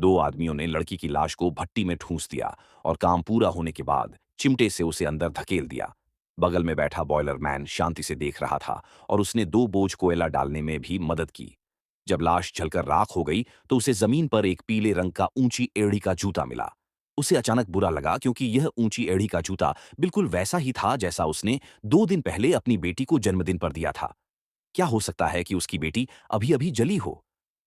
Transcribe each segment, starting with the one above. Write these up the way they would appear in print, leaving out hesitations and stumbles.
दो आदमियों ने लड़की की लाश को भट्टी में ठूंस दिया और काम पूरा होने के बाद चिमटे से उसे अंदर धकेल दिया। बगल में बैठा बॉयलर मैन शांति से देख रहा था और उसने दो बोझ कोयला डालने में भी मदद की। जब लाश जलकर राख हो गई तो उसे जमीन पर एक पीले रंग का ऊंची एड़ी का जूता मिला। उसे अचानक बुरा लगा क्योंकि यह ऊंची एड़ी का जूता बिल्कुल वैसा ही था जैसा उसने 2 दिन पहले अपनी बेटी को जन्मदिन पर दिया था। क्या हो सकता है कि उसकी बेटी अभी अभी जली हो?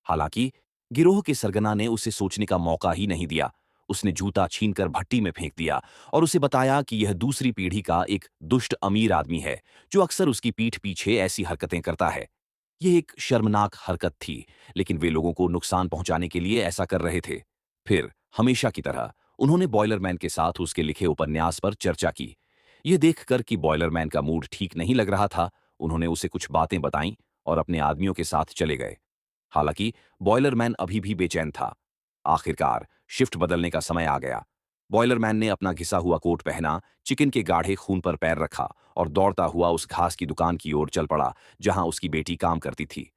हालांकि गिरोह के सरगना ने उसे सोचने का मौका ही नहीं दिया। उसने जूता छीनकर भट्टी में फेंक दिया और उसे बताया कि यह दूसरी पीढ़ी का एक दुष्ट अमीर आदमी है जो अक्सर उसकी पीठ पीछे ऐसी हरकतें करता है। यह एक शर्मनाक हरकत थी, लेकिन वे लोगों को नुकसान पहुंचाने के लिए ऐसा कर रहे थे। फिर हमेशा की तरह उन्होंने बॉयलरमैन के साथ उसके लिखे उपन्यास पर चर्चा की। यह देखकर कि बॉयलरमैन का मूड ठीक नहीं लग रहा था, उन्होंने उसे कुछ बातें बताईं और अपने आदमियों के साथ चले गए। हालांकि बॉयलरमैन अभी भी बेचैन था। आखिरकार शिफ्ट बदलने का समय आ गया। बॉयलरमैन ने अपना घिसा हुआ कोट पहना, चिकन के गाढ़े खून पर पैर रखा और दौड़ता हुआ उस घास की दुकान की ओर चल पड़ा जहां उसकी बेटी काम करती थी।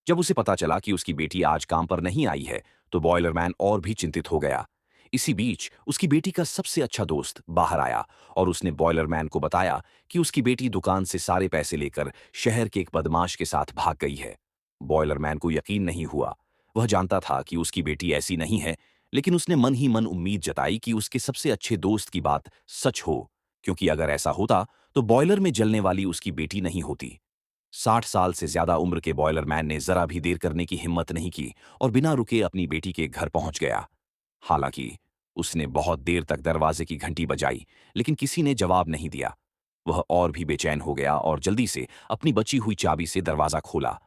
जब उसे पता चला कि उसकी बेटी आज काम पर नहीं आई है, तो बॉयलरमैन और भी चिंतित हो गया। इसी बीच उसकी बेटी का सबसे अच्छा दोस्त बाहर आया और उसने बॉयलरमैन को बताया कि उसकी बेटी दुकान से सारे पैसे लेकर शहर के एक बदमाश के साथ भाग गई है। बॉयलरमैन को यकीन नहीं हुआ। वह जानता था कि उसकी बेटी ऐसी नहीं है, लेकिन उसने मन ही मन उम्मीद जताई कि उसके सबसे अच्छे दोस्त की बात सच हो, क्योंकि अगर ऐसा होता तो बॉयलर में जलने वाली उसकी बेटी नहीं होती। 60 साल से ज्यादा उम्र के बॉयलरमैन ने जरा भी देर करने की हिम्मत नहीं की और बिना रुके अपनी बेटी के घर पहुंच गया। हालांकि उसने बहुत देर तक दरवाजे की घंटी बजाई, लेकिन किसी ने जवाब नहीं दिया। वह और भी बेचैन हो गया और जल्दी से अपनी बची हुई चाबी से दरवाजा खोला।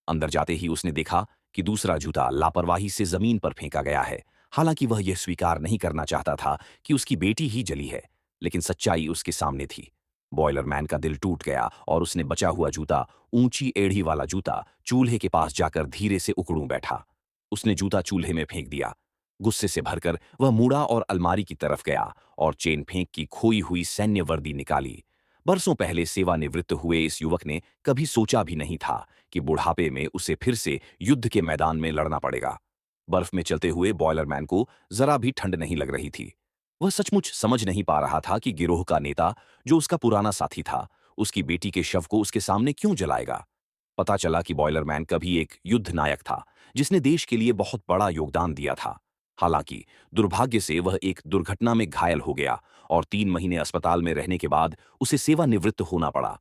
अंदर जाते ही उसने देखा कि दूसरा जूता लापरवाही से जमीन पर फेंका गया है। हालांकि वह यह स्वीकार नहीं करना चाहता था कि उसकी बेटी ही जली है, लेकिन सच्चाई उसके सामने थी। बॉयलरमैन का दिल टूट गया और उसने बचा हुआ जूता, ऊंची एड़ी वाला जूता, चूल्हे के पास जाकर धीरे से उकड़ूं बैठा। उसने जूता चूल्हे में फेंक दिया। गुस्से से भरकर वह मुड़ा और अलमारी की तरफ गया और चेन फेंक की खोई हुई सैन्य वर्दी निकाली। बरसों पहले सेवानिवृत्त हुए इस युवक ने कभी सोचा भी नहीं था कि बुढ़ापे में उसे फिर से युद्ध के मैदान में लड़ना पड़ेगा। बर्फ में चलते हुए बॉयलरमैन को जरा भी ठंड नहीं लग रही थी। वह सचमुच समझ नहीं पा रहा था कि गिरोह का नेता, जो उसका पुराना साथी था, उसकी बेटी के शव को उसके सामने क्यों जलाएगा। पता चला कि बॉयलरमैन कभी एक युद्ध नायक था जिसने देश के लिए बहुत बड़ा योगदान दिया था। हालांकि दुर्भाग्य से वह एक दुर्घटना में घायल हो गया और 3 महीने अस्पताल में रहने के बाद उसे सेवानिवृत्त होना पड़ा।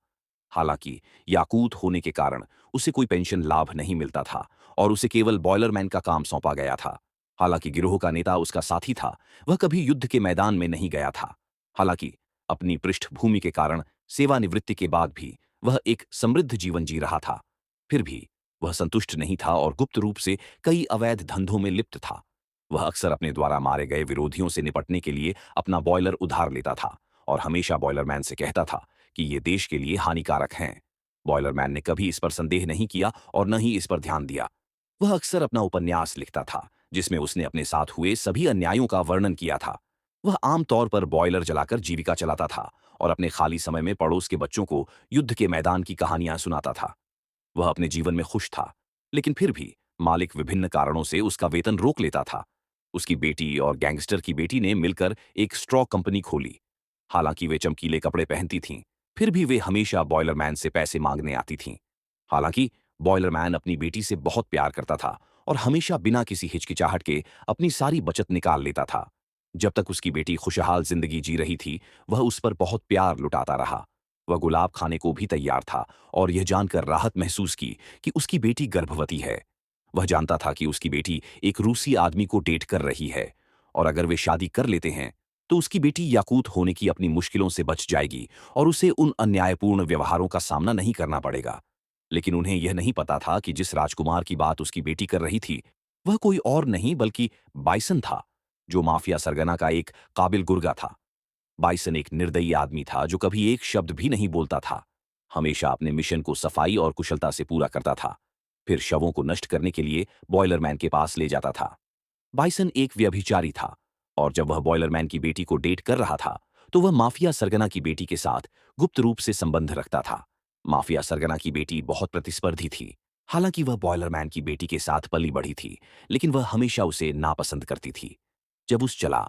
हालांकि याकूत होने के कारण उसे कोई पेंशन लाभ नहीं मिलता था और उसे केवल बॉयलरमैन का काम सौंपा गया था। हालांकि गिरोह का नेता उसका साथी था, वह कभी युद्ध के मैदान में नहीं गया था। हालांकि अपनी पृष्ठभूमि के कारण सेवानिवृत्ति के बाद भी वह एक समृद्ध जीवन जी रहा था। फिर भी वह संतुष्ट नहीं था और गुप्त रूप से कई अवैध धंधों में लिप्त था। वह अक्सर अपने द्वारा मारे गए विरोधियों से निपटने के लिए अपना बॉयलर उधार लेता था और हमेशा बॉयलरमैन से कहता था कि ये देश के लिए हानिकारक हैं। बॉयलरमैन ने कभी इस पर संदेह नहीं किया और न ही इस पर ध्यान दिया। वह अक्सर अपना उपन्यास लिखता था जिसमें उसने अपने साथ हुए सभी अन्यायों का वर्णन किया था। वह आमतौर पर बॉयलर जलाकर जीविका चलाता था और अपने खाली समय में पड़ोस के बच्चों को युद्ध के मैदान की कहानियां सुनाता था। वह अपने जीवन में खुश था, लेकिन फिर भी मालिक विभिन्न कारणों से उसका वेतन रोक लेता था। उसकी बेटी और गैंगस्टर की बेटी ने मिलकर एक स्ट्रॉ कंपनी खोली। हालांकि वे चमकीले कपड़े पहनती थीं, फिर भी वे हमेशा बॉयलरमैन से पैसे मांगने आती थीं। हालांकि बॉयलरमैन अपनी बेटी से बहुत प्यार करता था और हमेशा बिना किसी हिचकिचाहट के अपनी सारी बचत निकाल लेता था। जब तक उसकी बेटी खुशहाल जिंदगी जी रही थी, वह उस पर बहुत प्यार लुटाता रहा। वह गुलाब खाने को भी तैयार था और यह जानकर राहत महसूस की कि उसकी बेटी गर्भवती है। वह जानता था कि उसकी बेटी एक रूसी आदमी को डेट कर रही है और अगर वे शादी कर लेते हैं तो उसकी बेटी याकूत होने की अपनी मुश्किलों से बच जाएगी और उसे उन अन्यायपूर्ण व्यवहारों का सामना नहीं करना पड़ेगा। लेकिन उन्हें यह नहीं पता था कि जिस राजकुमार की बात उसकी बेटी कर रही थी, वह कोई और नहीं बल्कि बाइसन था, जो माफिया सरगना का एक काबिल गुर्गा था। बाइसन एक निर्दयी आदमी था जो कभी एक शब्द भी नहीं बोलता था, हमेशा अपने मिशन को सफाई और कुशलता से पूरा करता था, फिर शवों को नष्ट करने के लिए बॉयलरमैन के पास ले जाता था। बाइसन एक व्यभिचारी था और जब वह बॉयलरमैन की बेटी को डेट कर रहा था, तो वह माफिया सरगना की बेटी के साथ गुप्त रूप से संबंध रखता था। माफिया सरगना की बेटी बहुत प्रतिस्पर्धी थी। हालांकि वह बॉयलरमैन की बेटी के साथ पली बढ़ी थी, लेकिन वह हमेशा उसे नापसंद करती थी। जब उस चला